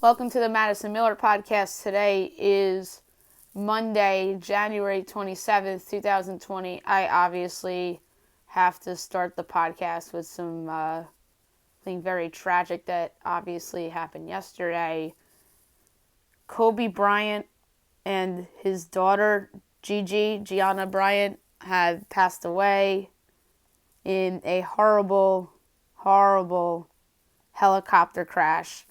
Welcome to the Madison Miller Podcast. Today is Monday, January 27th, 2020. I obviously have to start the podcast with something very tragic that obviously happened yesterday. Kobe Bryant and his daughter, Gianna Bryant, had passed away in a horrible, horrible helicopter crash.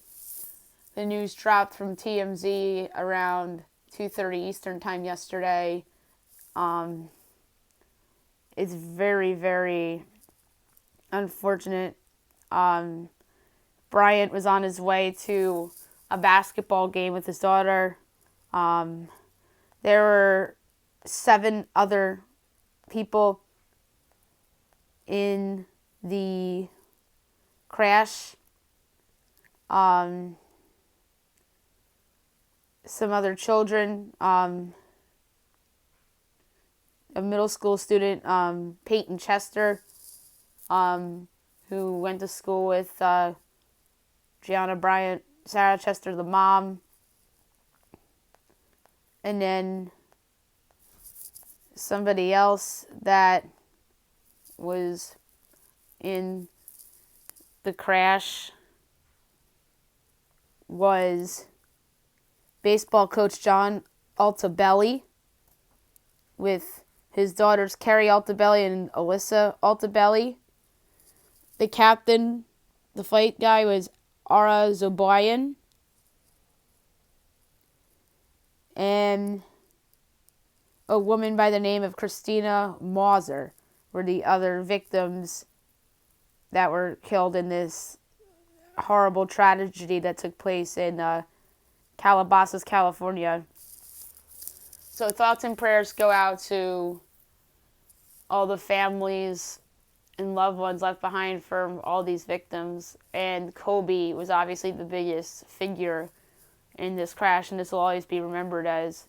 The news dropped from TMZ around 2:30 Eastern time yesterday. It's very, very unfortunate. Bryant was on his way to a basketball game with his daughter. There were 7 other people in the crash. Some other children, a middle school student, Peyton Chester, who went to school with Gianna Bryant, Sarah Chester, the mom, and then somebody else that was in the crash was baseball coach John Altobelli with his daughters Carrie Altobelli and Alyssa Altobelli. The captain, the fight guy, was Ara Zobayan. And a woman by the name of Christina Mauser were the other victims that were killed in this horrible tragedy that took place in Calabasas, California. So thoughts and prayers go out to all the families and loved ones left behind from all these victims. And Kobe was obviously the biggest figure in this crash, and this will always be remembered as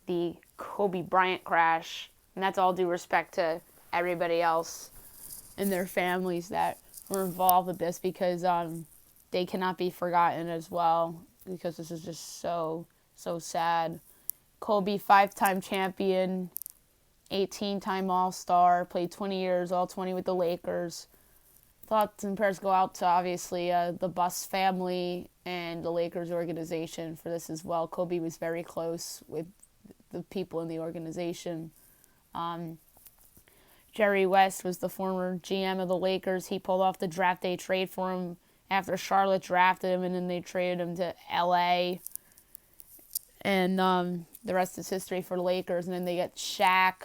the Kobe Bryant crash. And that's all due respect to everybody else and their families that were involved with this, because they cannot be forgotten as well, because this is just so sad. Kobe, 5-time champion, 18-time All-Star, played 20 years, all 20 with the Lakers. Thoughts and prayers go out to, obviously, the Buss family and the Lakers organization for this as well. Kobe was very close with the people in the organization. Jerry West was the former GM of the Lakers. He pulled off the draft day trade for him after Charlotte drafted him, and then they traded him to LA. And the rest is history for the Lakers. And then they got Shaq.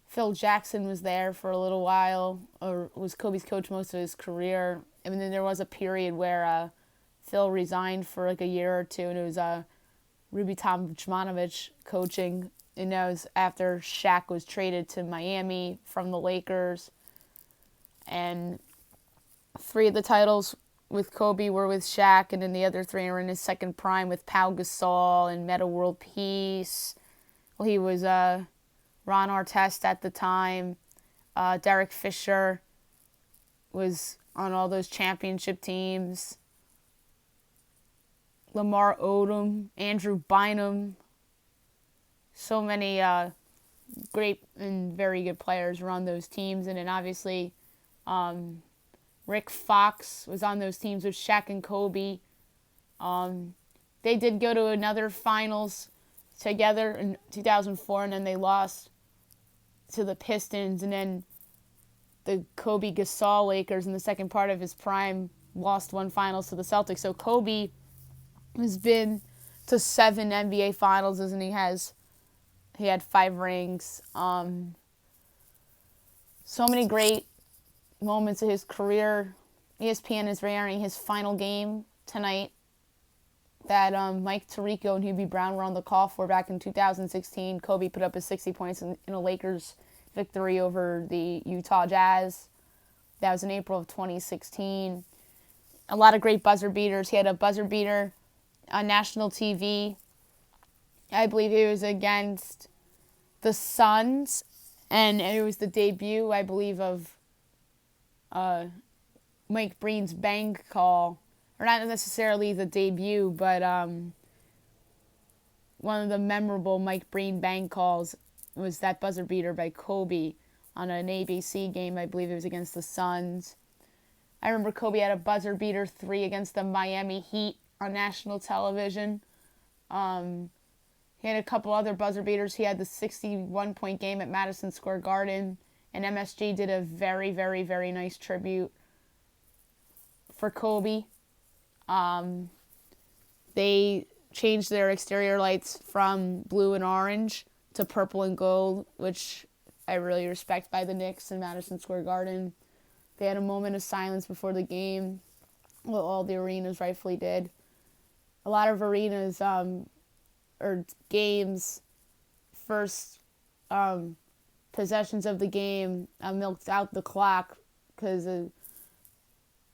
Phil Jackson was there for a little while, or was Kobe's coach most of his career. And then there was a period where Phil resigned for like a year or two, and it was Ruby Tomjanovich coaching. And that was after Shaq was traded to Miami from the Lakers. And 3 of the titles with Kobe were with Shaq, and then the other 3 were in his second prime with Pau Gasol and Metta World Peace. Well, he was Ron Artest at the time. Derek Fisher was on all those championship teams. Lamar Odom, Andrew Bynum. So many great and very good players were on those teams. And then obviously Rick Fox was on those teams with Shaq and Kobe. They did go to another finals together in 2004, and then they lost to the Pistons. And then the Kobe Gasol Lakers in the second part of his prime lost 1 finals to the Celtics. So Kobe has been to 7 NBA finals, and he had 5 rings. So many great moments of his career. ESPN is airing his final game tonight that Mike Tirico and Hubie Brown were on the call for back in 2016. Kobe put up his 60 points in a Lakers victory over the Utah Jazz. That was in April of 2016. A lot of great buzzer beaters. He had a buzzer beater on national TV. I believe it was against the Suns, and it was the debut, I believe, of Mike Breen's bang call, or not necessarily the debut, but one of the memorable Mike Breen bank calls was that buzzer beater by Kobe on an ABC game. I believe it was against the Suns. I remember Kobe had a buzzer beater 3 against the Miami Heat on national television. He had a couple other buzzer beaters. He had the 61-point game at Madison Square Garden, and MSG did a very, very, very nice tribute for Kobe. They changed their exterior lights from blue and orange to purple and gold, which I really respect by the Knicks in Madison Square Garden. They had a moment of silence before the game. Well, all the arenas rightfully did. A lot of arenas or games, first possessions of the game milked out the clock because the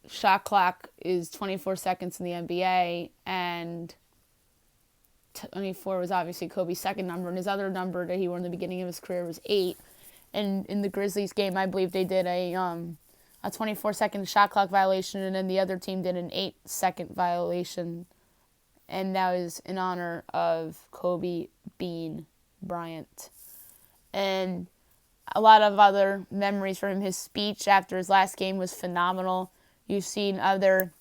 shot clock is 24 seconds in the NBA, and 24 was obviously Kobe's second number, and his other number that he wore in the beginning of his career was 8. And in the Grizzlies game, I believe they did a 24-second shot clock violation, and then the other team did an 8-second violation, and that was in honor of Kobe Bean Bryant. And a lot of other memories from him. His speech after his last game was phenomenal. You've seen other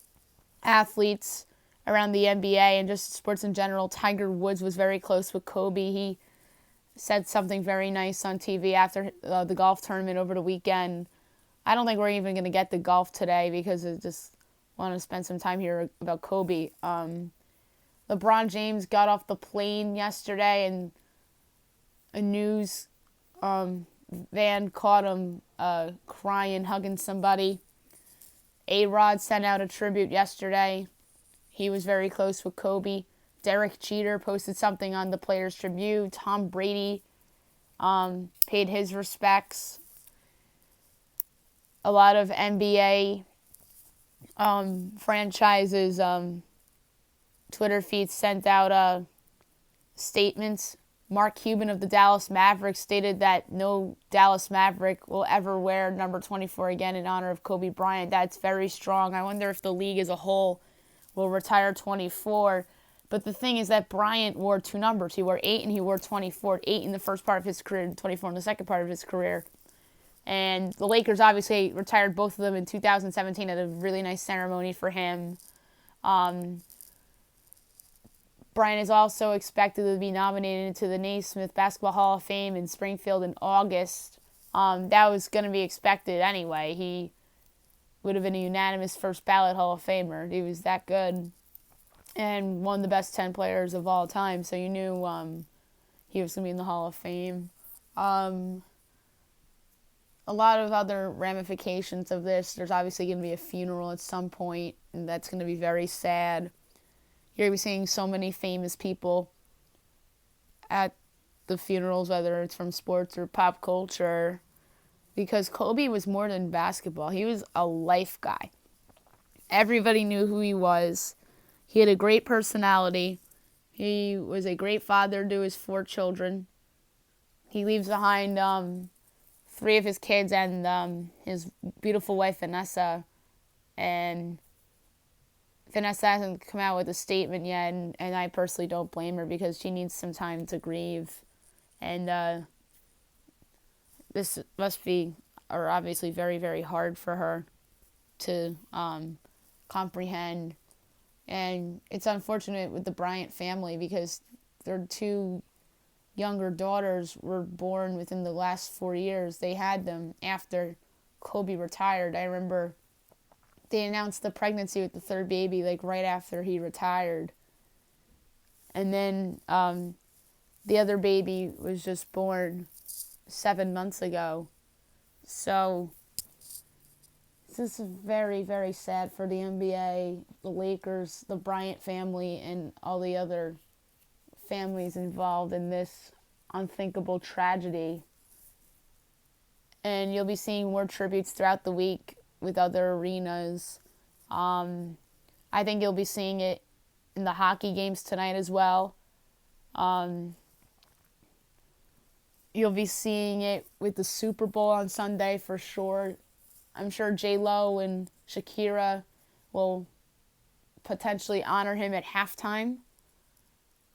athletes around the NBA and just sports in general. Tiger Woods was very close with Kobe. He said something very nice on TV after the golf tournament over the weekend. I don't think we're even going to get to golf today because I just want to spend some time here about Kobe. LeBron James got off the plane yesterday, and a news van caught him crying, hugging somebody. A-Rod sent out a tribute yesterday. He was very close with Kobe. Derek Jeter posted something on the Players Tribune. Tom Brady paid his respects. A lot of NBA franchises Twitter feeds sent out statements. Mark Cuban of the Dallas Mavericks stated that no Dallas Maverick will ever wear number 24 again in honor of Kobe Bryant. That's very strong. I wonder if the league as a whole will retire 24. But the thing is that Bryant wore 2 numbers. He wore 8 and he wore 24. 8 in the first part of his career and 24 in the second part of his career. And the Lakers obviously retired both of them in 2017 at a really nice ceremony for him. Bryant is also expected to be nominated into the Naismith Basketball Hall of Fame in Springfield in August. That was going to be expected anyway. He would have been a unanimous first ballot Hall of Famer. He was that good and one of the best 10 players of all time. So you knew he was going to be in the Hall of Fame. A lot of other ramifications of this. There's obviously going to be a funeral at some point, and that's going to be very sad. You're going to be seeing so many famous people at the funerals, whether it's from sports or pop culture, because Kobe was more than basketball. He was a life guy. Everybody knew who he was. He had a great personality. He was a great father to his 4 children. He leaves behind 3 of his kids and his beautiful wife, Vanessa. And Vanessa hasn't come out with a statement yet, and I personally don't blame her because she needs some time to grieve. And this must be obviously very, very hard for her to comprehend. And it's unfortunate with the Bryant family because their 2 younger daughters were born within the last 4 years. They had them after Kobe retired. I remember they announced the pregnancy with the 3rd baby like right after he retired. And then the other baby was just born 7 months ago. So this is very, very sad for the NBA, the Lakers, the Bryant family, and all the other families involved in this unthinkable tragedy. And you'll be seeing more tributes throughout the week with other arenas. I think you'll be seeing it in the hockey games tonight as well. You'll be seeing it with the Super Bowl on Sunday for sure. I'm sure J-Lo and Shakira will potentially honor him at halftime.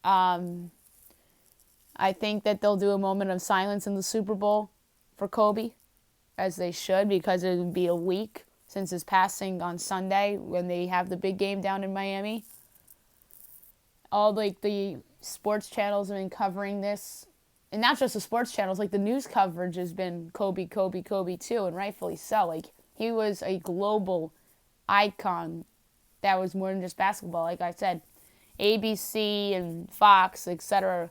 I think that they'll do a moment of silence in the Super Bowl for Kobe, as they should, because it would be a week since his passing on Sunday when they have the big game down in Miami. All the sports channels have been covering this, and not just the sports channels, the news coverage has been Kobe, Kobe, Kobe too, and rightfully so. He was a global icon that was more than just basketball. Like I said, ABC and Fox, etc.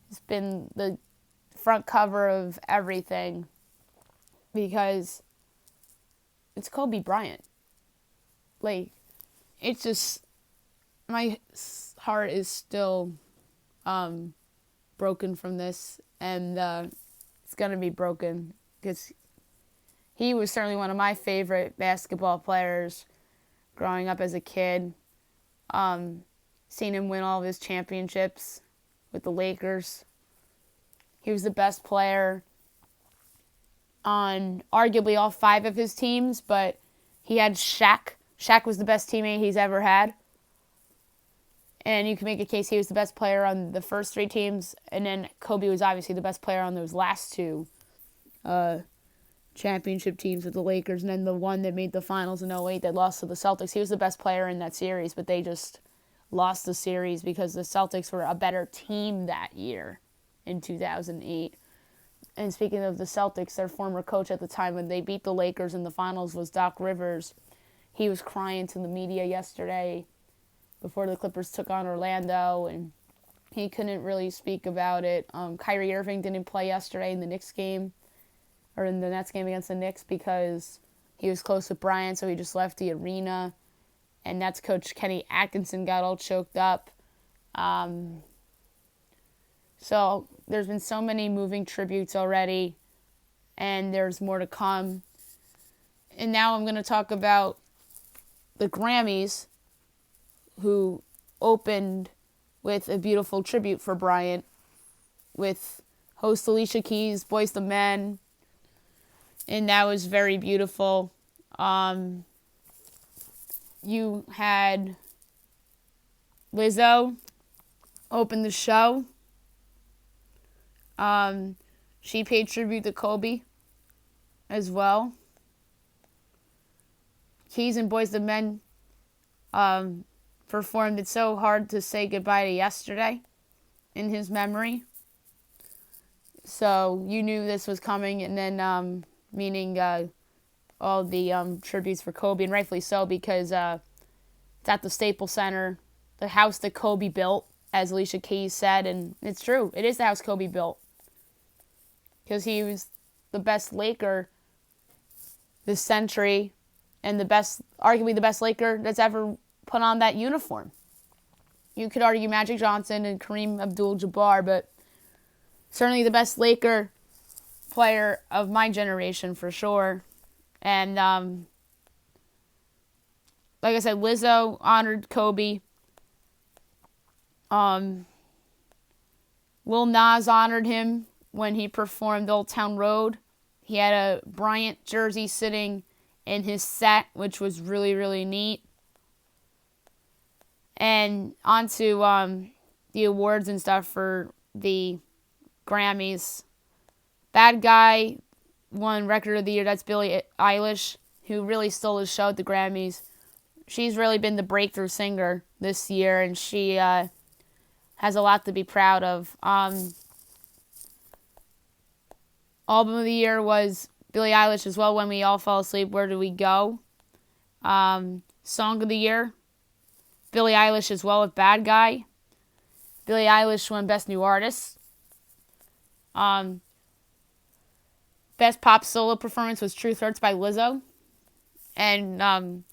It's been the front cover of everything because it's Kobe Bryant. It's just, my heart is still broken from this, and it's going to be broken because he was certainly one of my favorite basketball players growing up as a kid. Seen him win all of his championships with the Lakers. He was the best player on arguably all 5 of his teams, but he had Shaq. Shaq was the best teammate he's ever had. And you can make a case he was the best player on the first 3 teams, and then Kobe was obviously the best player on those last 2 championship teams with the Lakers, and then the one that made the finals in 2008 that lost to the Celtics. He was the best player in that series, but they just lost the series because the Celtics were a better team that year in 2008. And speaking of the Celtics, their former coach at the time when they beat the Lakers in the finals was Doc Rivers. He was crying to the media yesterday before the Clippers took on Orlando, and he couldn't really speak about it. Kyrie Irving didn't play yesterday in the Knicks game, or in the Nets game against the Knicks, because he was close with Bryant, so he just left the arena. And Nets coach Kenny Atkinson got all choked up. So there's been so many moving tributes already, and there's more to come. And now I'm going to talk about the Grammys, who opened with a beautiful tribute for Bryant with host Alicia Keys, Boyz II Men, and that was very beautiful. You had Lizzo open the show. She paid tribute to Kobe as well. Keys and Boyz II Men performed It's So Hard to Say Goodbye to Yesterday in his memory. So you knew this was coming, and then meaning all the tributes for Kobe, and rightfully so, because it's at the Staples Center, the house that Kobe built, as Alicia Keys said, and it's true. It is the house Kobe built, because he was the best Laker this century, and arguably the best Laker that's ever put on that uniform. You could argue Magic Johnson and Kareem Abdul-Jabbar, but certainly the best Laker player of my generation for sure. And like I said, Lizzo honored Kobe. Lil Nas honored him when he performed Old Town Road. He had a Bryant jersey sitting in his set, which was really, really neat. And on to the awards and stuff for the Grammys. Bad Guy won Record of the Year. That's Billie Eilish, who really stole the show at the Grammys. She's really been the breakthrough singer this year, and she has a lot to be proud of. Album of the Year was Billie Eilish as well, When We All Fall Asleep, Where Do We Go? Song of the Year, Billie Eilish as well with Bad Guy. Billie Eilish won Best New Artist. Best Pop Solo Performance was Truth Hurts by Lizzo. And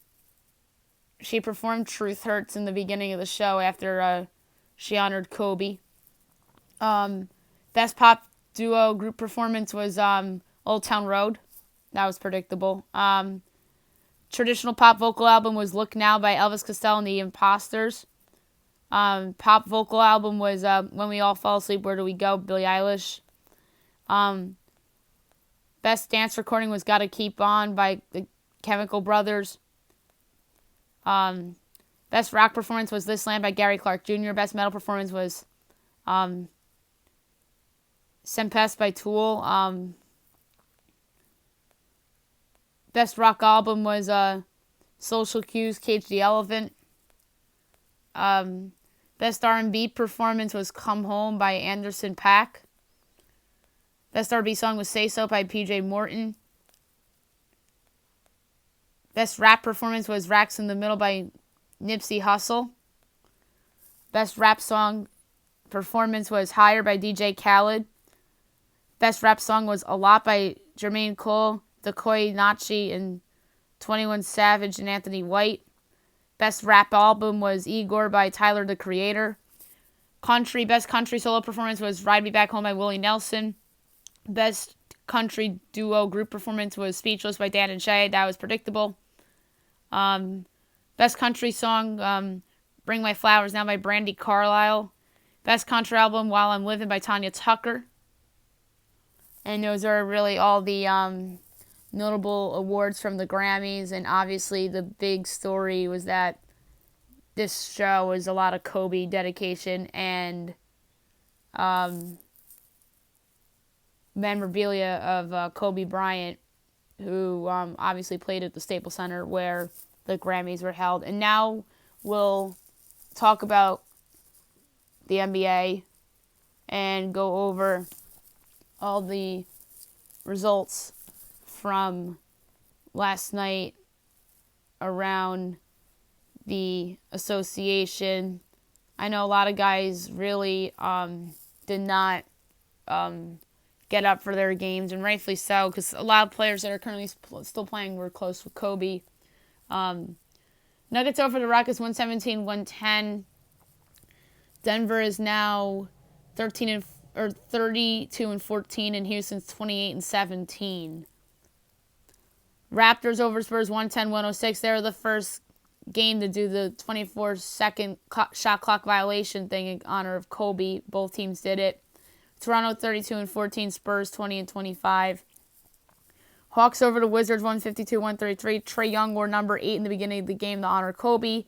she performed Truth Hurts in the beginning of the show after she honored Kobe. Best Pop Duo Group Performance was Old Town Road. That was predictable. Traditional Pop Vocal Album was Look Now by Elvis Costello and the Imposters. Pop Vocal Album was When We All Fall Asleep, Where Do We Go? Billie Eilish. Best Dance Recording was Gotta Keep On by the Chemical Brothers. Best rock performance was This Land by Gary Clark Jr. Best metal performance was Tempest by Tool. Best rock album was Social Cues, Cage the Elephant. Best R&B performance was Come Home by Anderson .Paak. Best R&B song was Say So by PJ Morton. Best rap performance was Racks in the Middle by Nipsey Hussle. Best rap song performance was Higher by DJ Khaled. Best rap song was A Lot by Jermaine Cole, Decoy Nachi, and 21 Savage and Anthony White. Best rap album was Igor by Tyler, the Creator. Best country solo performance was Ride Me Back Home by Willie Nelson. Best country duo group performance was Speechless by Dan and Shay. That was predictable. Best country song, Bring My Flowers Now by Brandi Carlile. Best country album, While I'm Living by Tanya Tucker. And those are really all the notable awards from the Grammys. And obviously the big story was that this show was a lot of Kobe dedication and memorabilia of Kobe Bryant, who obviously played at the Staples Center where the Grammys were held. And now we'll talk about the NBA and go over all the results from last night around the association. I know a lot of guys really did not get up for their games, and rightfully so, because a lot of players that are currently still playing were close with Kobe. Nuggets over the Rockets 117-110. Denver is now 32-14, and Houston's 28-17. Raptors over Spurs 110-106. They're the first game to do the 24-second shot clock violation thing in honor of Kobe. Both teams did it. Toronto 32-14, Spurs 20-25. Hawks over the Wizards 152-133. Trae Young wore number 8 in the beginning of the game to honor Kobe.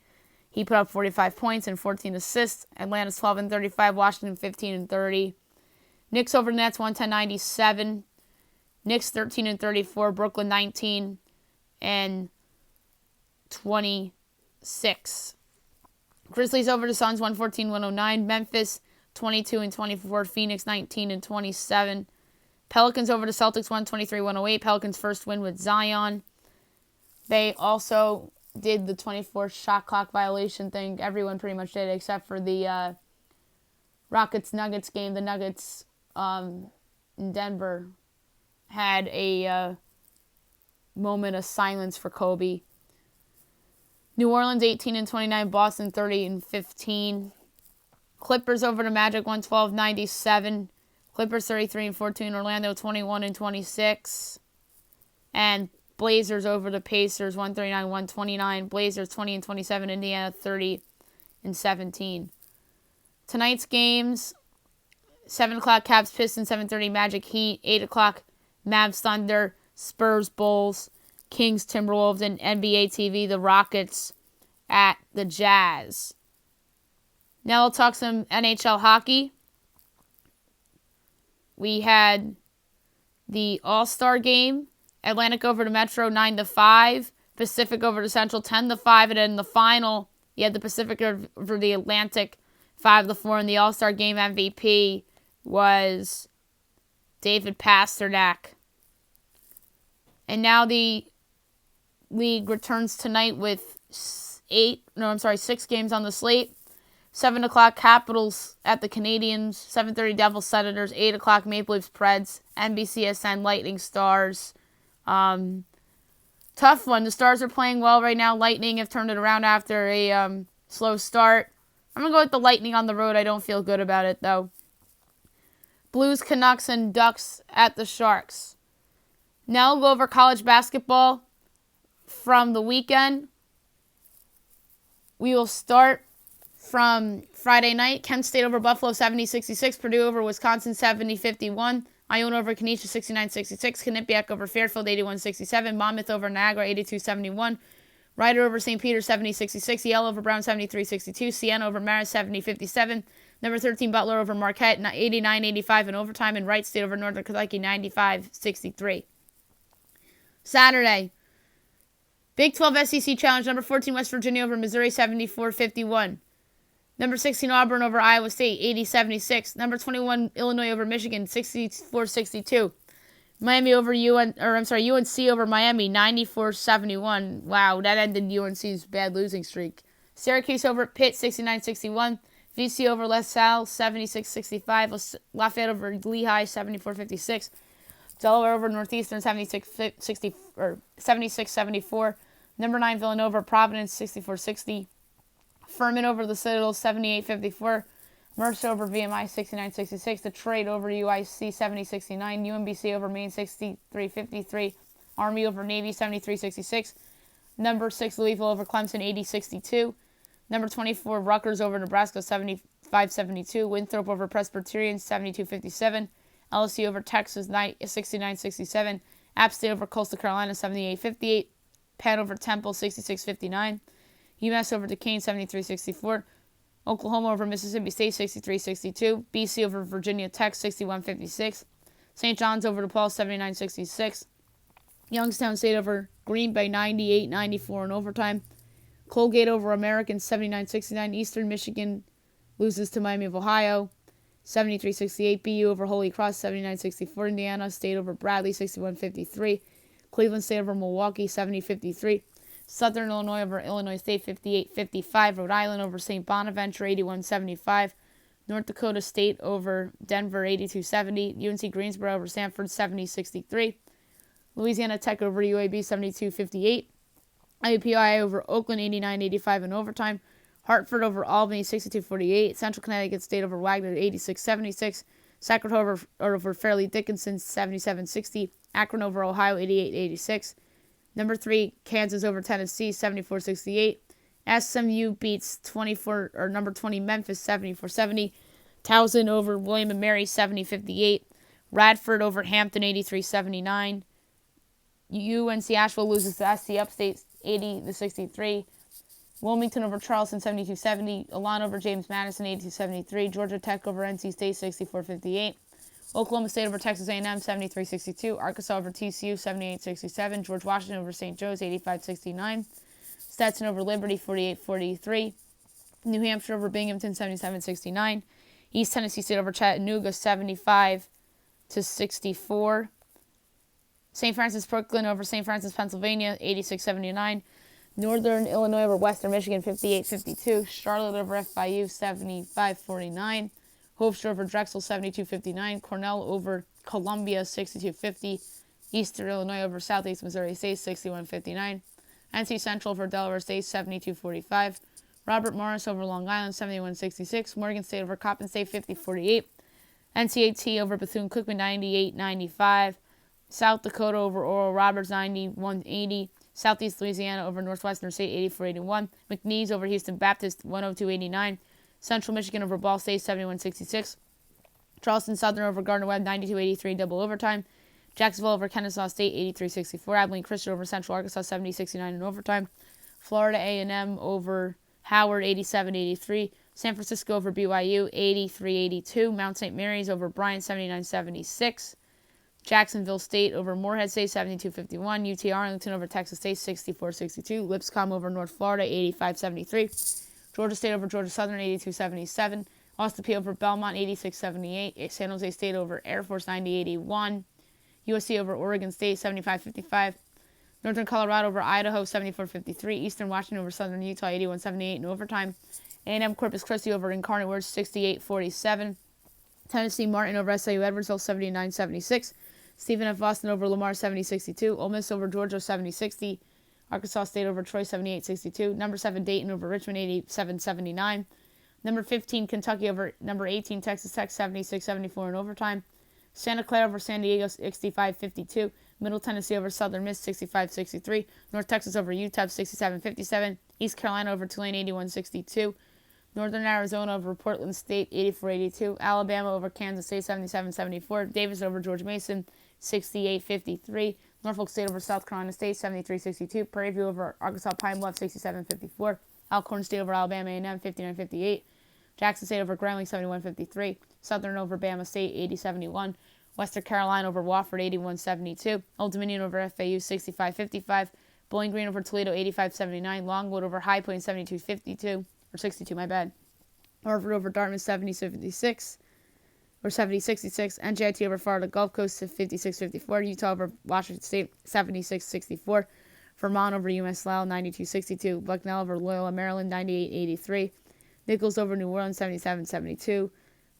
He put up 45 points and 14 assists. Atlanta's 12-35, Washington 15-30. Knicks over the Nets 110-97. Knicks 13-34, Brooklyn 19-26. Grizzlies over the Suns 114-109. Memphis 22-24, Phoenix 19-27. Pelicans over the Celtics 123-108. Pelicans' first win with Zion. They also did the 24 shot clock violation thing. Everyone pretty much did except for the Rockets-Nuggets game. The Nuggets in Denver had a moment of silence for Kobe. New Orleans 18-29, Boston 30-15. Clippers over the Magic 112-97. Clippers 33-14, Orlando 21-26. And Blazers over the Pacers 139-129. Blazers 20-27, Indiana 30-17. Tonight's games: 7 o'clock Cavs Pistons, 7:30 Magic Heat, 8 o'clock Mavs Thunder, Spurs Bulls, Kings Timberwolves, and NBA TV the Rockets at the Jazz. Now we'll talk some NHL hockey. We had the All-Star game. Atlantic over to Metro 9-5. Pacific over to Central 10-5. And then in the final, you had the Pacific over the Atlantic 5-4. And the All-Star game MVP was David Pasternak. And now the league returns tonight with 6 games on the slate. 7 o'clock Capitals at the Canadiens, 7:30 Devils Senators, 8 o'clock Maple Leafs Preds, NBCSN Lightning Stars. Tough one. The Stars are playing well right now. Lightning have turned it around after a slow start. I'm going to go with the Lightning on the road. I don't feel good about it, though. Blues, Canucks, and Ducks at the Sharks. Now we'll go over college basketball from the weekend. We will start from Friday night. Kent State over Buffalo 70-66. Purdue over Wisconsin 70-51. Iona over Kenesha 69-66. Quinnipiac over Fairfield 81-67. Monmouth over Niagara 82-71. Rider over St. Peter 70-66. Yale over Brown 73-62. Siena over Marist 70-57. Number 13 Butler over Marquette 89-85 in overtime. And Wright State over Northern Kentucky 95-63. Saturday, Big 12 SEC Challenge. Number 14 West Virginia over Missouri 74-51. Number 16 Auburn over Iowa State 80-76. Number 21 Illinois over Michigan 64-62. UNC over Miami 94-71. Wow, that ended UNC's bad losing streak. Syracuse over Pitt 69-61. VC over LaSalle 76-65. Lafayette over Lehigh 74-56. Delaware over Northeastern 76-74. Number 9 Villanova Providence 64-60. Furman over the Citadel 78-54. Mercer over VMI 69-66. Detroit over UIC 70-69. UMBC over Maine 63-53. Army over Navy 73-66. Number 6 Louisville over Clemson 80-62. Number 24 Rutgers over Nebraska 75-72. Winthrop over Presbyterian 72-57. LSU over Texas 69-67. App State over Coastal Carolina 78-58. Penn over Temple 66-59. UMass over Duquesne 73-64. Oklahoma over Mississippi State 63-62. BC over Virginia Tech 61-56. St. John's over DePaul 79-66. Youngstown State over Green Bay 98-94 in overtime. Colgate over American 79-69. Eastern Michigan loses to Miami of Ohio 73-68. BU over Holy Cross 79-64. Indiana State over Bradley 61-53. Cleveland State over Milwaukee 70-53. Southern Illinois over Illinois State 58-55. Rhode Island over St. Bonaventure 81-75. North Dakota State over Denver 82-70. UNC Greensboro over Sanford 70-63. Louisiana Tech over UAB 72-58. IUPUI over Oakland 89-85 in overtime. Hartford over Albany 62-48. Central Connecticut State over Wagner 86-76. Sacramento over Fairleigh Dickinson 77-60. Akron over Ohio 88-86. Number 3 Kansas over Tennessee 74-68. SMU beats number 20 Memphis 74-70. Towson over William and Mary 70-58. Radford over Hampton 83-79. UNC Asheville loses to SC Upstate 80-63. Wilmington over Charleston 72-70. Elon over James Madison 82-73. Georgia Tech over NC State 64-58. Oklahoma State over Texas A&M 73-62. Arkansas over TCU 78-67. George Washington over St. Joe's 85-69. Stetson over Liberty 48-43. New Hampshire over Binghamton 77-69. East Tennessee State over Chattanooga 75-64. St. Francis Brooklyn over St. Francis, Pennsylvania 86-79. Northern Illinois over Western Michigan 58-52. Charlotte over FIU 75-49. Hofstra over Drexel 72-59. Cornell over Columbia 62-50. Eastern Illinois over Southeast Missouri State 61-59. NC Central over Delaware State 72-45. Robert Morris over Long Island 71-66. Morgan State over Coppin State 50-48. NCAT over Bethune-Cookman 98-95. South Dakota over Oral Roberts 91-80. Southeast Louisiana over Northwestern State 84-81. McNeese over Houston Baptist 102-89. Central Michigan over Ball State 71-66. Charleston Southern over Gardner-Webb 92-83 double overtime. Jacksonville over Kennesaw State 83-64. Abilene Christian over Central Arkansas 70-69 in overtime. Florida A&M over Howard 87-83. San Francisco over BYU 83-82. Mount St. Mary's over Bryant 79-76. Jacksonville State over Morehead State 72-51. UT Arlington over Texas State 64-62. Lipscomb over North Florida 85-73. Georgia State over Georgia Southern 82-77. Austin Peay over Belmont 86-78. San Jose State over Air Force 90-81. USC over Oregon State 75-55. Northern Colorado over Idaho 74-53. Eastern Washington over Southern Utah 81-78 in overtime. A&M Corpus Christi over Incarnate Word 68-47. Tennessee Martin over SIU Edwardsville 79-76. Stephen F. Austin over Lamar 70-62. Ole Miss over Georgia 70-60. Arkansas State over Troy 78-62. Number 7 Dayton over Richmond 87-79. Number 15 Kentucky over number 18 Texas Tech 76-74 in overtime. Santa Clara over San Diego 65-52. Middle Tennessee over Southern Miss 65-63. North Texas over UTEP 67-57. East Carolina over Tulane 81-62. Northern Arizona over Portland State 84-82. Alabama over Kansas State 77-74. Davis over George Mason 68-53. Norfolk State over South Carolina State, 73-62. Prairie View over Arkansas Pine Bluff, 67-54. Alcorn State over Alabama A&M, 59-58. Jackson State over Grambling, 71-53. Southern over Bama State, 80-71. Western Carolina over Wofford, 81-72. Old Dominion over FAU, 65-55. Bowling Green over Toledo, 85-79. Longwood over High Point, 72-52. Or 62, my bad. Harvard over Dartmouth, 70-56. Or 70-66. NJIT over Florida Gulf Coast, 56-54. Utah over Washington State, 76-64. Vermont over UMass Lowell, 92-62. Bucknell over Loyola Maryland, 98-83. Nichols over New Orleans, 77-72.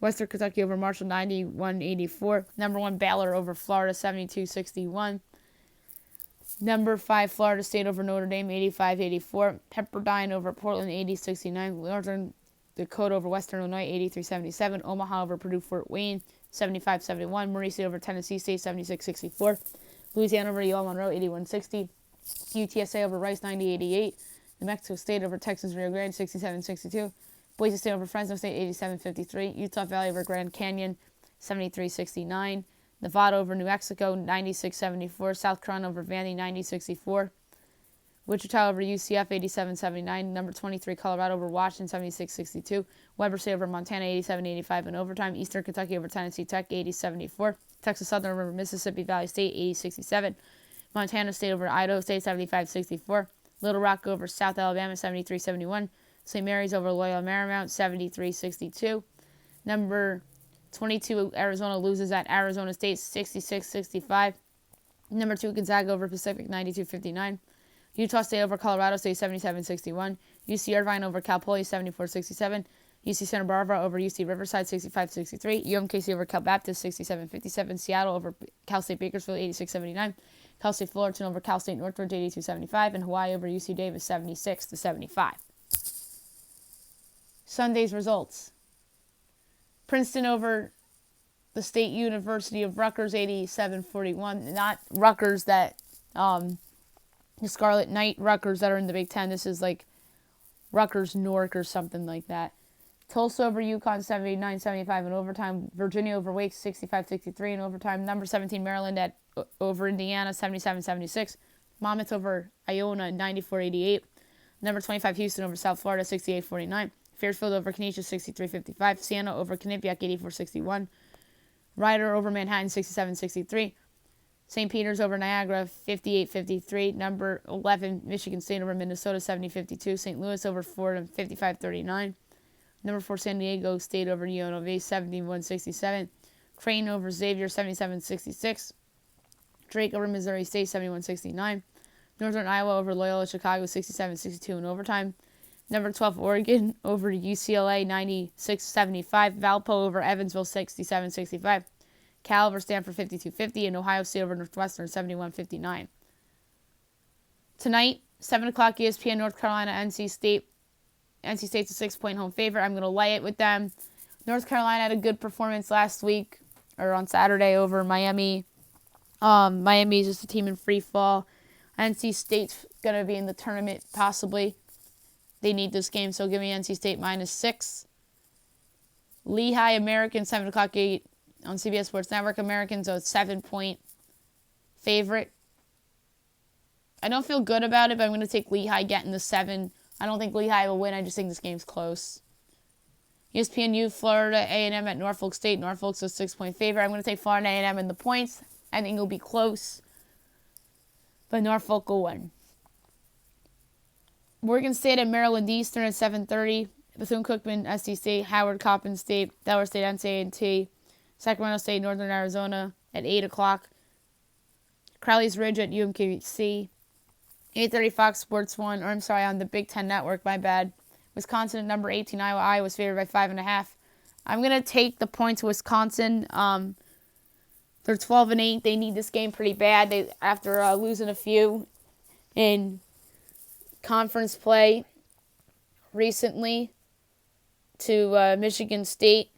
Western Kentucky over Marshall, 91-84. Number 1, Baylor over Florida, 72-61. Number 5, Florida State over Notre Dame, 85-84. Pepperdine over Portland, 80-69. Northern Dakota over Western Illinois, 83-77. Omaha over Purdue Fort Wayne, 75-71. Murray State over Tennessee State, 76-64. Louisiana over UL Monroe, 81-60. UTSA over Rice, 90-88. New Mexico State over Texas Rio Grande, 67-62. Boise State over Fresno State, 87-53. Utah Valley over Grand Canyon, 73-69. Nevada over New Mexico, 96-74. South Carolina over Vandy, 90-64. Wichita over UCF, 87-79. Number 23, Colorado over Washington, 76-62. Weber State over Montana, 87-85 in overtime. Eastern Kentucky over Tennessee Tech, 80-74. Texas Southern over Mississippi Valley State, 80-67. Montana State over Idaho State, 75-64. Little Rock over South Alabama, 73-71. St. Mary's over Loyola Marymount, 73-62. Number 22, Arizona loses at Arizona State, 66-65. Number 2, Gonzaga over Pacific, 92-59. Utah State over Colorado State, 77-61. UC Irvine over Cal Poly, 74-67. UC Santa Barbara over UC Riverside, 65-63. UMKC over Cal Baptist, 67-57. Seattle over Cal State Bakersfield, 86-79. Cal State Fullerton over Cal State Northridge, 82-75. And Hawaii over UC Davis, 76-75. Sunday's results. Princeton over the State University of Rutgers, 87-41. Not Rutgers that, the Scarlet Knight Rutgers that are in the Big Ten. This is like Rutgers Newark or something like that. Tulsa over UConn, 79-75 in overtime. Virginia over Wake, 65-63 in overtime. Number 17, Maryland over Indiana, 77-76. Monmouth over Iona, 94-88. Number 25, Houston over South Florida, 68-49. Fairfield over Canisius, 63-55. Siena over Quinnipiac, 84-61. Rider over Manhattan, 67-63. St. Peter's over Niagara, 58-53. Number 11, Michigan State over Minnesota, 70-52. St. Louis over Fordham, 55-39. Number 4, San Diego State over UNLV, 71-67. Creighton over Xavier, 77-66. Drake over Missouri State, 71-69. Northern Iowa over Loyola Chicago, 67-62 in overtime. Number 12, Oregon over UCLA, 96-75. Valpo over Evansville, 67-65. Cal over Stanford, 52-50. And Ohio State over Northwestern, 71-59. Tonight, 7 o'clock ESPN, North Carolina, NC State. NC State's a 6-point home favorite. I'm going to lay it with them. North Carolina had a good performance last week, or on Saturday, over Miami. Miami is just a team in free fall. NC State's going to be in the tournament, possibly. They need this game, so give me NC State -6. Lehigh American, 7 o'clock 8 on CBS Sports Network. Americans a 7-point favorite. I don't feel good about it, but I'm going to take Lehigh getting the 7. I don't think Lehigh will win. I just think this game's close. ESPNU, Florida A&M at Norfolk State. Norfolk's a 6-point favorite. I'm going to take Florida A&M in the points. I think it'll be close, but Norfolk will win. Morgan State at Maryland Eastern at 7:30. Bethune-Cookman, SC State, Howard, Coppin State, Delaware State, NC&T, Sacramento State, Northern Arizona at 8 o'clock. Crowley's Ridge at UMKC. 8:30 Fox Sports 1, on the Big Ten Network, my bad. Wisconsin at number 18, Iowa's favored by 5.5. I'm going to take the points Wisconsin. They're 12-8. They need this game pretty bad. After losing a few in conference play recently to Michigan State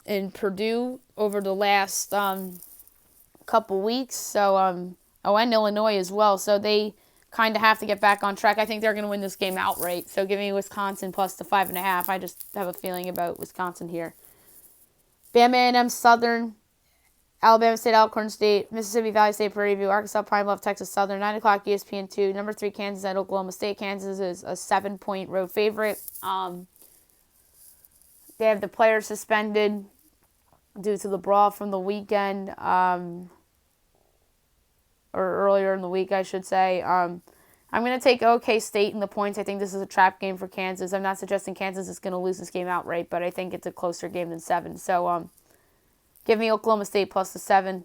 and Purdue over the last couple weeks. So, and Illinois as well. So they kind of have to get back on track. I think they're going to win this game outright. So give me Wisconsin plus the 5.5. I just have a feeling about Wisconsin here. Bama A&M Southern Alabama State, Alcorn State, Mississippi Valley State, Prairie View, Arkansas, Pine Bluff, Texas Southern, 9 o'clock ESPN2. Number 3, Kansas at Oklahoma State. Kansas is a 7-point road favorite. They have the players suspended due to the brawl from the weekend, or earlier in the week, I should say. I'm going to take OK State in the points. I think this is a trap game for Kansas. I'm not suggesting Kansas is going to lose this game outright, but I think it's a closer game than 7. So, give me Oklahoma State plus the 7.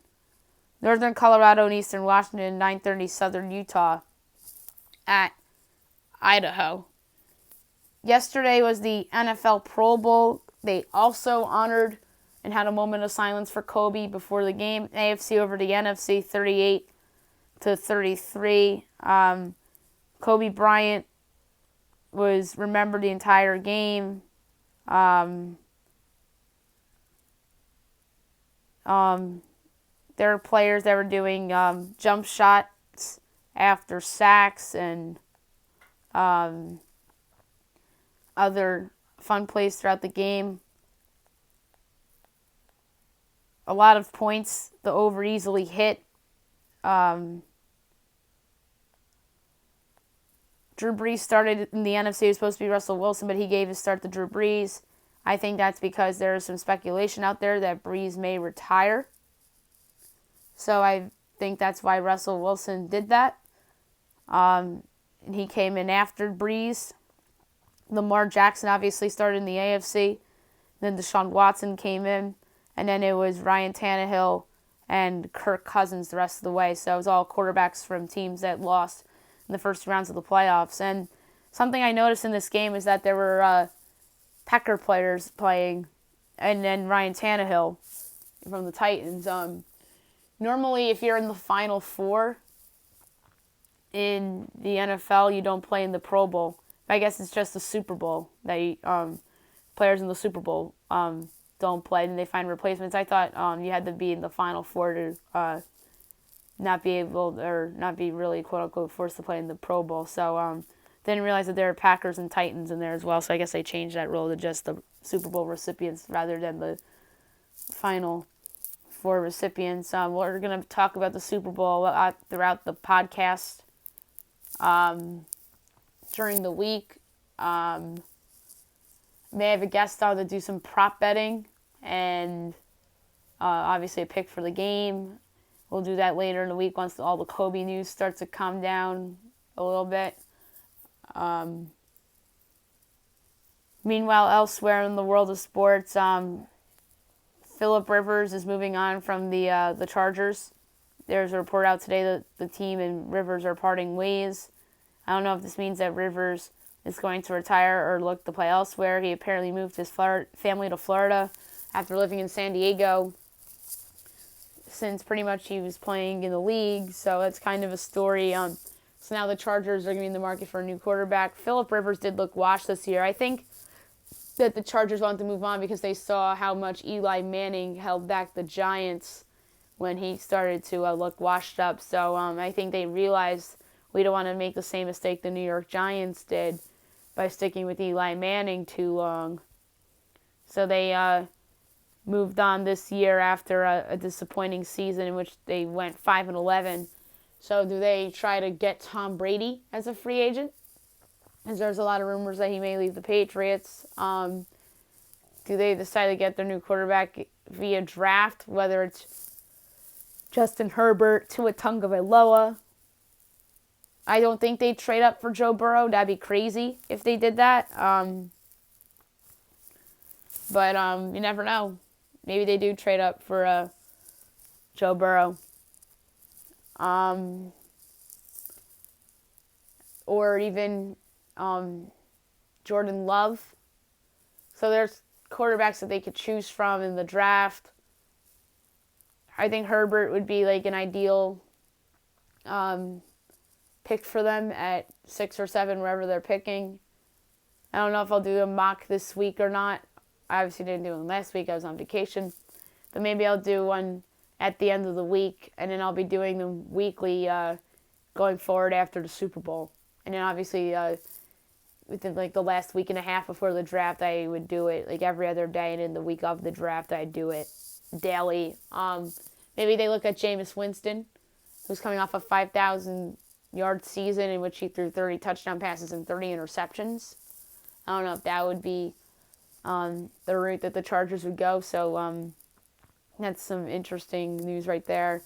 Northern Colorado and Eastern Washington, 9:30 Southern Utah at Idaho. Yesterday was the NFL Pro Bowl. They also honored and had a moment of silence for Kobe before the game. AFC over the NFC, 38-33. Kobe Bryant was remembered the entire game. There were players that were doing jump shots after sacks and other fun plays throughout the game. A lot of points. The over easily hit. Drew Brees started in the NFC. It was supposed to be Russell Wilson, but he gave his start to Drew Brees. I think that's because there is some speculation out there that Brees may retire. So I think that's why Russell Wilson did that. And he came in after Brees. Lamar Jackson obviously started in the AFC. Then Deshaun Watson came in. And then it was Ryan Tannehill and Kirk Cousins the rest of the way. So it was all quarterbacks from teams that lost in the first rounds of the playoffs. And something I noticed in this game is that there were Packer players playing. And then Ryan Tannehill from the Titans. Normally, if you're in the Final Four in the NFL, you don't play in the Pro Bowl. I guess it's just the Super Bowl that players in the Super Bowl don't play, and they find replacements. I thought you had to be in the Final Four to not be able or not be really quote unquote forced to play in the Pro Bowl. So didn't realize that there are Packers and Titans in there as well. So I guess they changed that rule to just the Super Bowl recipients rather than the Final Four recipients. We're going to talk about the Super Bowl throughout the podcast during the week. May have a guest on to do some prop betting and obviously a pick for the game. We'll do that later in the week once all the Kobe news starts to calm down a little bit. Meanwhile, elsewhere in the world of sports, Phillip Rivers is moving on from the Chargers. There's a report out today that the team and Rivers are parting ways. I don't know if this means that Rivers is going to retire or look to play elsewhere. He apparently moved his family to Florida after living in San Diego since pretty much he was playing in the league. So that's kind of a story. So now the Chargers are going to be in the market for a new quarterback. Phillip Rivers did look washed this year. I think that the Chargers wanted to move on because they saw how much Eli Manning held back the Giants when he started to look washed up. So I think they realized we don't want to make the same mistake the New York Giants did by sticking with Eli Manning too long. So they moved on this year after a disappointing season in which they went 5-11. So do they try to get Tom Brady as a free agent? Because there's a lot of rumors that he may leave the Patriots. Do they decide to get their new quarterback via draft, whether it's Justin Herbert, Tua Tagovailoa? I don't think they'd trade up for Joe Burrow. That'd be crazy if they did that. But you never know. Maybe they do trade up for Joe Burrow. Or even Jordan Love. So there's quarterbacks that they could choose from in the draft. I think Herbert would be like an ideal pick for them at 6 or 7, wherever they're picking. I don't know if I'll do a mock this week or not. I obviously didn't do one last week. I was on vacation. But maybe I'll do one at the end of the week, and then I'll be doing them weekly going forward after the Super Bowl. And then obviously within like the last week and a half before the draft, I would do it like every other day, and in the week of the draft, I'd do it daily. Maybe they look at Jameis Winston, who's coming off a 5,000-yard season in which he threw 30 touchdown passes and 30 interceptions. I don't know if that would be the route that the Chargers would go. So that's some interesting news right there.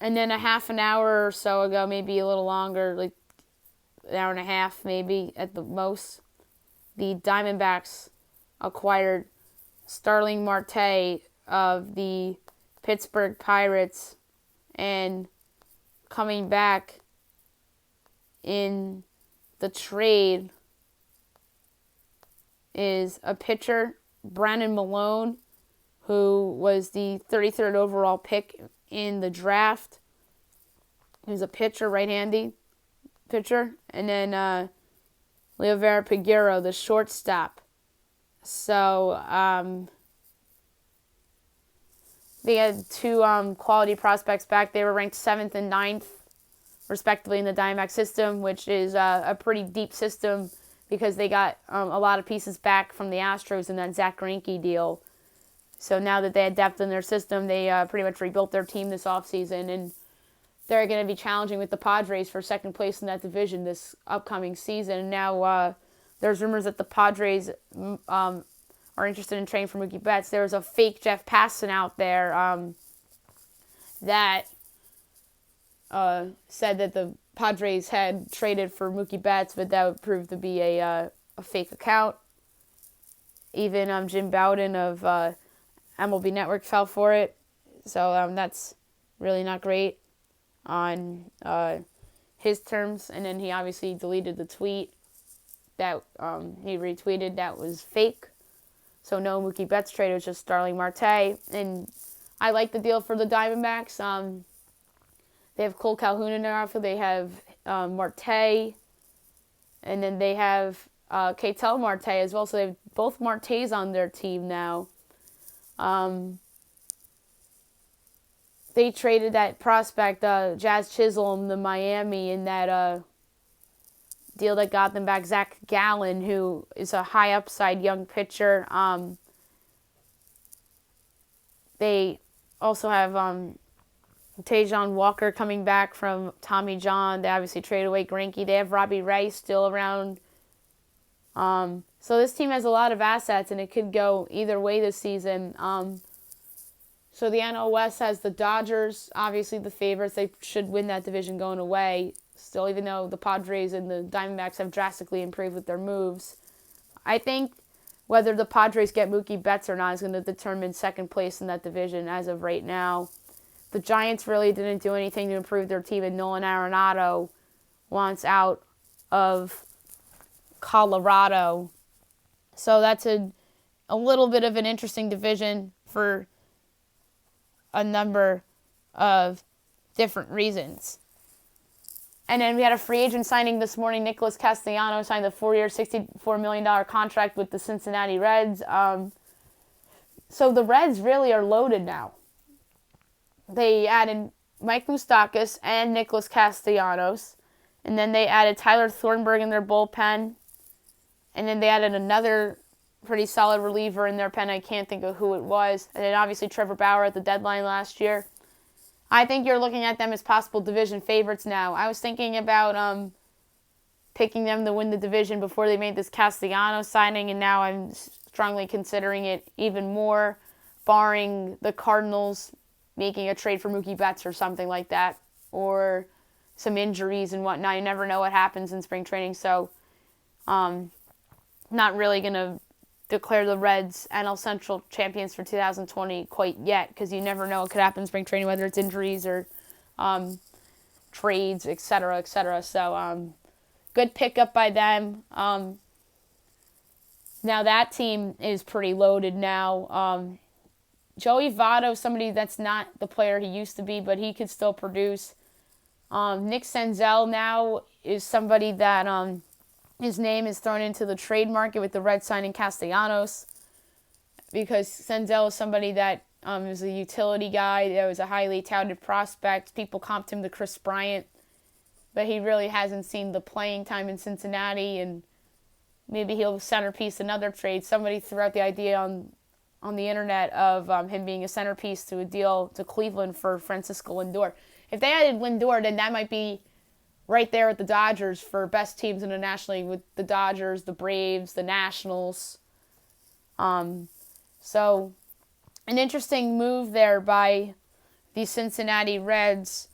And then a half an hour or so ago, maybe a little longer, like an hour and a half maybe at the most, the Diamondbacks acquired Starling Marte of the Pittsburgh Pirates, and coming back in the trade is a pitcher, Brandon Malone, who was the 33rd overall pick in the draft. He's a pitcher, right-handed pitcher. And then Leovera Peguero, the shortstop. So they had two quality prospects back. They were ranked 7th and 9th, respectively, in the Diamondback system, which is a pretty deep system because they got a lot of pieces back from the Astros in that Zach Greinke deal. So now that they had depth in their system, they pretty much rebuilt their team this offseason, and they're going to be challenging with the Padres for second place in that division this upcoming season. Now, there's rumors that the Padres are interested in trading for Mookie Betts. There was a fake Jeff Passan out there that said that the Padres had traded for Mookie Betts, but that would prove to be a fake account. Even Jim Bowden of MLB Network fell for it. So that's really not great on his terms. And then he obviously deleted the tweet that he retweeted that was fake. So no Mookie Betts trade, it was just Starling Marte. And I like the deal for the Diamondbacks. They have Cole Calhoun in their outfield. They have Marte. And then they have Ketel Marte as well. So they have both Martes on their team now. They traded that prospect, Jazz Chisholm, to Miami in that deal that got them back Zach Gallen, who is a high upside young pitcher. They also have Tajon Walker coming back from Tommy John. They obviously traded away Greinke. They have Robbie Rice still around. So this team has a lot of assets, and it could go either way this season. So the NL West has the Dodgers, obviously the favorites. They should win that division going away. Still, even though the Padres and the Diamondbacks have drastically improved with their moves. I think whether the Padres get Mookie Betts or not is going to determine second place in that division as of right now. The Giants really didn't do anything to improve their team, and Nolan Arenado wants out of Colorado. So that's a little bit of an interesting division for a number of different reasons. And then we had a free agent signing this morning. Nicholas Castellanos signed a 4-year, $64 million contract with the Cincinnati Reds. So the Reds really are loaded now. They added Mike Moustakas and Nicholas Castellanos. And then they added Tyler Thornburg in their bullpen. And then they added another pretty solid reliever in their pen. I can't think of who it was. And then obviously Trevor Bauer at the deadline last year. I think you're looking at them as possible division favorites now. I was thinking about picking them to win the division before they made this Castellanos signing, and now I'm strongly considering it even more, barring the Cardinals making a trade for Mookie Betts or something like that, or some injuries and whatnot. You never know what happens in spring training, so not really going to declare the Reds NL Central champions for 2020 quite yet, because you never know what could happen in spring training, whether it's injuries or trades, etc., etc. So good pickup by them. Now that team is pretty loaded now. Joey Votto, somebody that's not the player he used to be, but he could still produce. Nick Senzel now is somebody that his name is thrown into the trade market with the Reds signing Castellanos, because Senzel is somebody that is a utility guy. That was a highly touted prospect. People comped him to Chris Bryant, but he really hasn't seen the playing time in Cincinnati, and maybe he'll centerpiece another trade. Somebody threw out the idea on on the internet of him being a centerpiece to a deal to Cleveland for Francisco Lindor. If they added Lindor, then that might be right there at the Dodgers for best teams in the National League with the Dodgers, the Braves, the Nationals. So an interesting move there by the Cincinnati Reds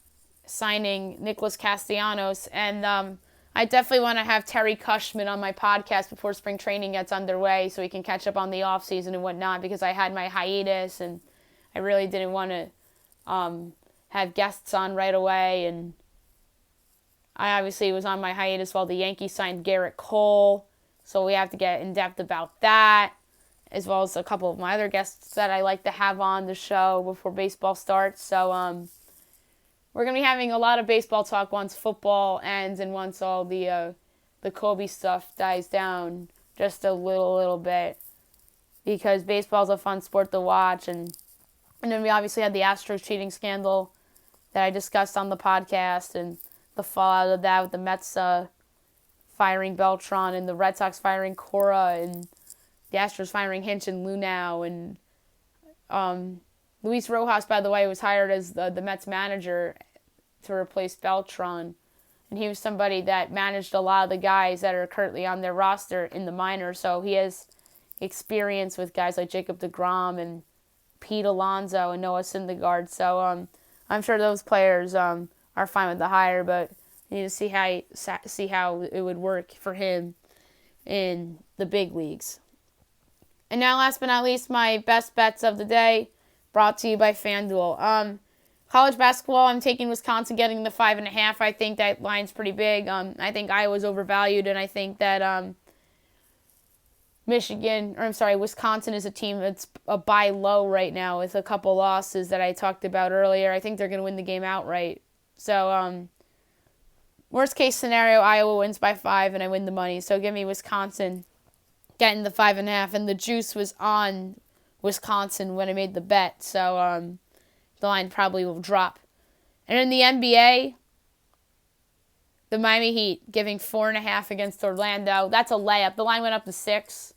signing Nicholas Castellanos. And I definitely want to have Terry Cushman on my podcast before spring training gets underway so we can catch up on the offseason and whatnot, because I had my hiatus and I really didn't want to have guests on right away. And I obviously was on my hiatus while the Yankees signed Garrett Cole, so we have to get in depth about that, as well as a couple of my other guests that I like to have on the show before baseball starts. So we're going to be having a lot of baseball talk once football ends and once all the Kobe stuff dies down just a little bit, because baseball's a fun sport to watch. And then we obviously had the Astros cheating scandal that I discussed on the podcast, and the fallout of that with the Mets firing Beltran and the Red Sox firing Cora and the Astros firing Hinch and Luhnow. And Luis Rojas, by the way, was hired as the Mets manager to replace Beltran. And he was somebody that managed a lot of the guys that are currently on their roster in the minors. So he has experience with guys like Jacob deGrom and Pete Alonso and Noah Syndergaard. So I'm sure those players are fine with the hire, but you need to see how it would work for him in the big leagues. And now, last but not least, my best bets of the day, brought to you by FanDuel. College basketball, I'm taking Wisconsin getting the 5.5. I think that line's pretty big. I think Iowa's overvalued, and I think that Wisconsin is a team that's a buy low right now with a couple losses that I talked about earlier. I think they're going to win the game outright. So, worst case scenario, Iowa wins by 5 and I win the money. So give me Wisconsin getting the 5.5, and the juice was on Wisconsin when I made the bet. So the line probably will drop. And in the NBA, the Miami Heat giving 4.5 against Orlando. That's a layup. The line went up to 6,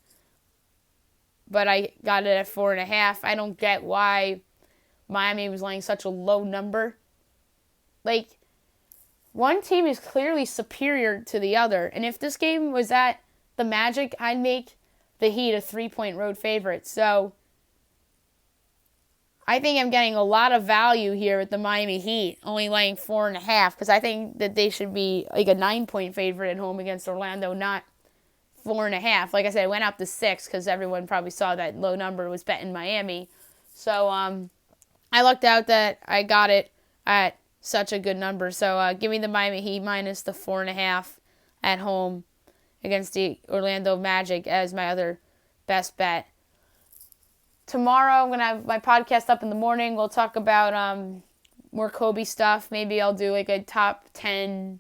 but I got it at 4.5. I don't get why Miami was laying such a low number. Like, one team is clearly superior to the other. And if this game was at the Magic, I'd make the Heat a 3-point road favorite. So I think I'm getting a lot of value here with the Miami Heat, only laying 4.5, because I think that they should be like a 9-point favorite at home against Orlando, not 4.5. Like I said, it went up to 6 because everyone probably saw that low number was betting Miami. So I lucked out that I got it at such a good number. So give me the Miami Heat minus the 4.5 at home against the Orlando Magic as my other best bet. Tomorrow I'm going to have my podcast up in the morning. We'll talk about more Kobe stuff. Maybe I'll do like a top 10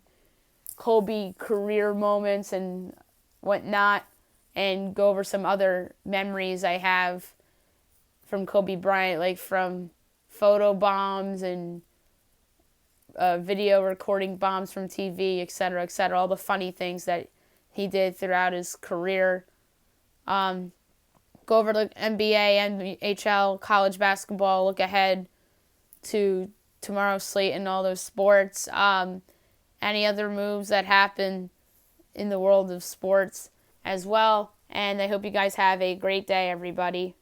Kobe career moments and whatnot, and go over some other memories I have from Kobe Bryant, like from photo bombs and video recording bombs from TV, etc., etc., all the funny things that he did throughout his career. Go over the NBA, NHL, college basketball, look ahead to tomorrow's slate and all those sports. Any other moves that happen in the world of sports as well. And I hope you guys have a great day, everybody.